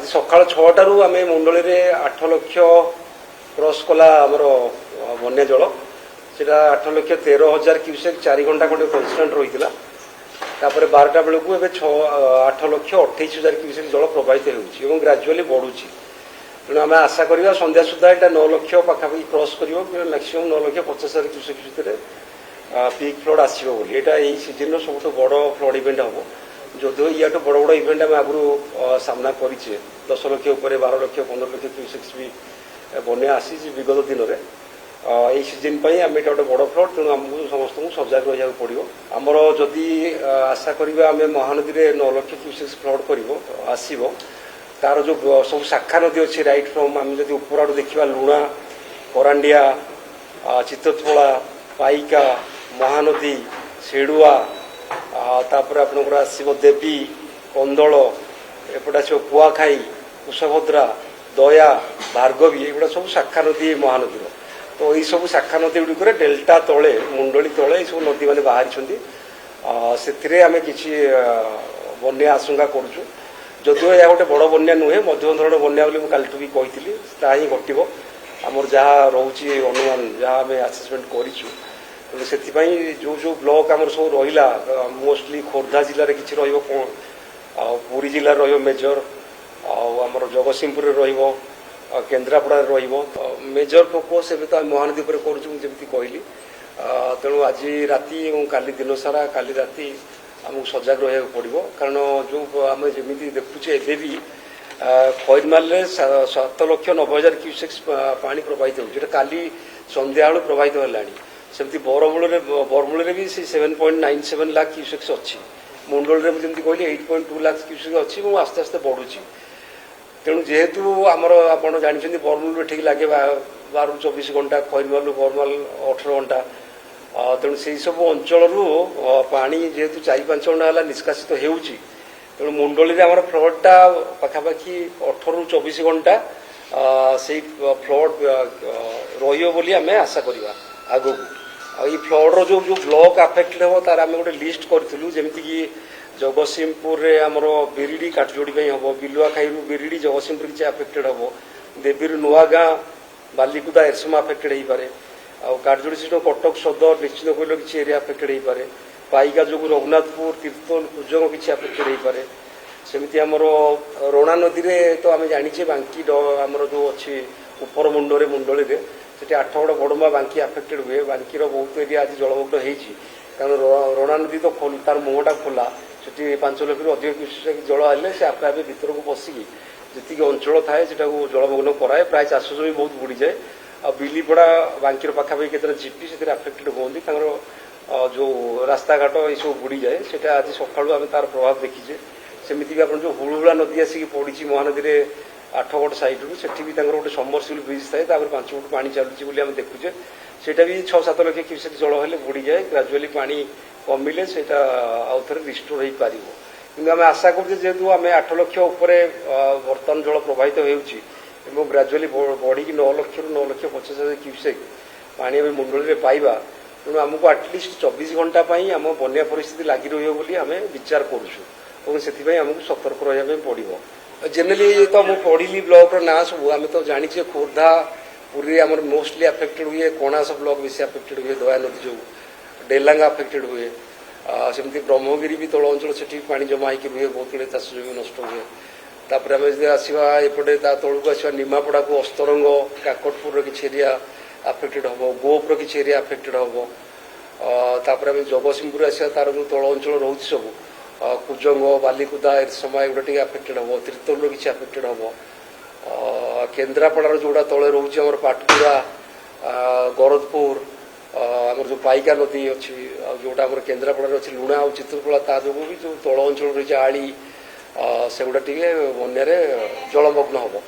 आज सकाल 6टारू आम मुंडली 8 लाख क्रॉस कला आमर बन्या जल से 8 लाख 13,000 क्यूसेक 4 घंटा खंडे कन्स्टांट रही है। 12टा बेलू ए 8 लाख 28,000 क्यूसेक जल प्रवाहित हो ग्राजुआली बढ़ुची। तेणु आम आशा करवा संध्या सुधा यहाँ 9 लाख पाखापाखि क्रॉस कर मैक्सीम 9 लाख 50,000 क्यूसेक भितर पिक फ्लड आसो बोली। यहाँ यही सीजन सब बड़ फ्लड इवेंट हम जो या बड़ बड़ इवेंट आम आगु सामना करे 10 लाख उपर 12 लाख 15 लाख क्यूसेक्स भी बन्या आसी विगत दिन में यही सीजन आम ये गोटे बड़ फ्लड। तेणु आमको समस्त सजग रहा पड़ो। आमर जदि आशा करवा आम महानदी में 9 लाख क्यूसेक्स फ्लड कर आसब तार जो सब शाखा नदी अच्छी रईट फ्रम आम जब ऊपर आड़ देखा लुणा करांडिया चित्तोला पाइका महानदी सेडुआ तापर आपनकर आसो देवी कंदल एपटे आसो कुआखाई कुशभद्रा दया भार्गवी एगुड़ा सब शाखा नदी महानदी। तो यही सब शाखा नदी गुड़िक डेल्टा तले मुंडली तले सब नदी मैंने बाहरी से आम कि बन्या आशंका करुचु। जदिव यह गोटे बड़ बन्या नुहे मध्यम धरण बन्या बोली कालठू भी कही ताही घटव आमर जहाँ रोचे अनुमान जहाँ आम आसेसमेंट करूँ। से जो जो ब्लॉक आमर सब रहा मोस्टली खोर्धा जिले कि पुरी जिले मेजर आमर जगतसिंहपुर केन्द्रापड़ा मेजर फोकस एवं तो महानदी पर करुँ कहली। तेणु आज राति और काली दिन सारा काली राति आमको सजग रहा पड़ो। कारण जो आम जमी देखुचे एवं भी खैरमाल 7 लाख 90,000 क्यूसेक्स पानी प्रवाहित हो काली संध्या बेलू प्रवाहित है। सेमती बरमूल भी 7.97 लाख क्यूसेक्स अच्छी मुंडल में जमी कहली 8.2 लाख क्यूसेक्स अच्छी आस्ते आस्ते बढ़ुची। तेणु जेहेतु आमर आप जानते बरमूल में ठीक लगे 12-24 घंटा खैरमाल बरमाल 18 घंटा। तेणु से सब अंचल पानी जेहेतु 4-5 घंटा है निष्कासित होउची। तेणु मुंडली में आम फ्लडटा पाखापाखि 18-24 घंटा से फ्लड रही आम आशा करवा आगू। ये फ्लड्र जो जो ब्लॉक आफेक्टेड हम तार आम गोटे लिस्ट करूँ जमीक जगतसिंहपुर आमर बिरिडी काठजोड़ी हम बिलुआ खाई बिरिडी जगतसिंहपुर किसी आफेक्टेड हम देवी नुआगाँ बालिकुदा एरसमा आफेक्टेड हो पारे काठजोड़ी सीट कटक सदर निश्चित कहल किसी एरिया आफेक्टेड हो पारे पाइका जो रघुनाथपुर तीर्थल कुजंग किसी आफेक्टेड हो पारे। सेमती आमर रोणा नदी में तो आम जाचे बांकी आमर जो अच्छी उपर मुंडे मुंडली में से 8गड़ बड़मा बांकी आफेक्टेड हुए। बांकीर बहुत एरिया आज जलमग्न होती कारण रोणा नदी तो तार मुहटा खोला से 5 लाख अधिक क्यूसेक जल आए से आपे आपे भर को पशिकी जी अंचल थाए से जलमग्न कराए प्राय चाष जमी बहुत बुड़ी जाए। आ बिलीपड़ा बांकीर पाखापाखि केतटा जीपी से आफेक्टेड होती जो रास्ता घाट ये सब बुड़ी जाए से आज सकालू आम तार प्रभाव देखीचे। सेमती भी आप जो हुलुहुला नदी आसिक पड़ी महानदी में 8गड़ सैड्रु से गोटे समरसिबल ब्रिज थाए 5 फुट पानी चलुची आम देखुचे सेटा भी 6-7 लाख क्यूसेक जल हेल्ले बुड़ी जाए ग्राजुआली पानी कमिले से आउ थे रिस्टोर हो पार। कि आम आशा करुचे जेहेतु आम 8 लाख उपर बर्तमान जल प्रवाहित हो ग्राजुआली बढ़ी 9 लाख 50,000 क्यूसेक पानी आम मुंडली में पाइबा। तेणु आमको आटलिस्ट 24 घंटा आम बन्या परिस्थिति लगी रही आम विचार करुँ से आमको सतर्क रहा पड़ो। जेनेली तो मुझे पढ़ी ब्लॉक ना सब आम तो जाचे खोर्धा पुरी आम मोस्टली आफेक्टेड हुए कणास ब्लॉक बेसी आफेक्टेड हुए दया नदी जो डेलांगा आफेक्टेड हुए सेमती ब्रह्मगिरी भी तल अंचल से पानी जमा होकर रुहे बहुत गुड़े चाष जमी नष्ट हुए। तापर आम जो आसवा एपटे तलू आसवा निमापड़ा को अस्तरंग काकटपुर किसी एरिया आफेक्टेड हम गोपर किसी एरिया आफेक्टेड हम तापर आम जगतसिंहपुर आसवा तार जो तल अंचल रोचे सब कुजंग बालिकुदा एरसमा एगुड़ा टे आफेक्टेड हम तीर्थल किसी आफेक्टेड हम केन्द्रापड़ार जोड़ा तले रोचे आम पाटकुरा गरजपुर आम जो पाइका नदी अच्छी जोटा आम केन्द्रापड़ार अच्छी लुणा और चित्रकला ता जो भी जो तल अंचल रही आली सेगुड़ा टे बन्यारे जलमग्न हम।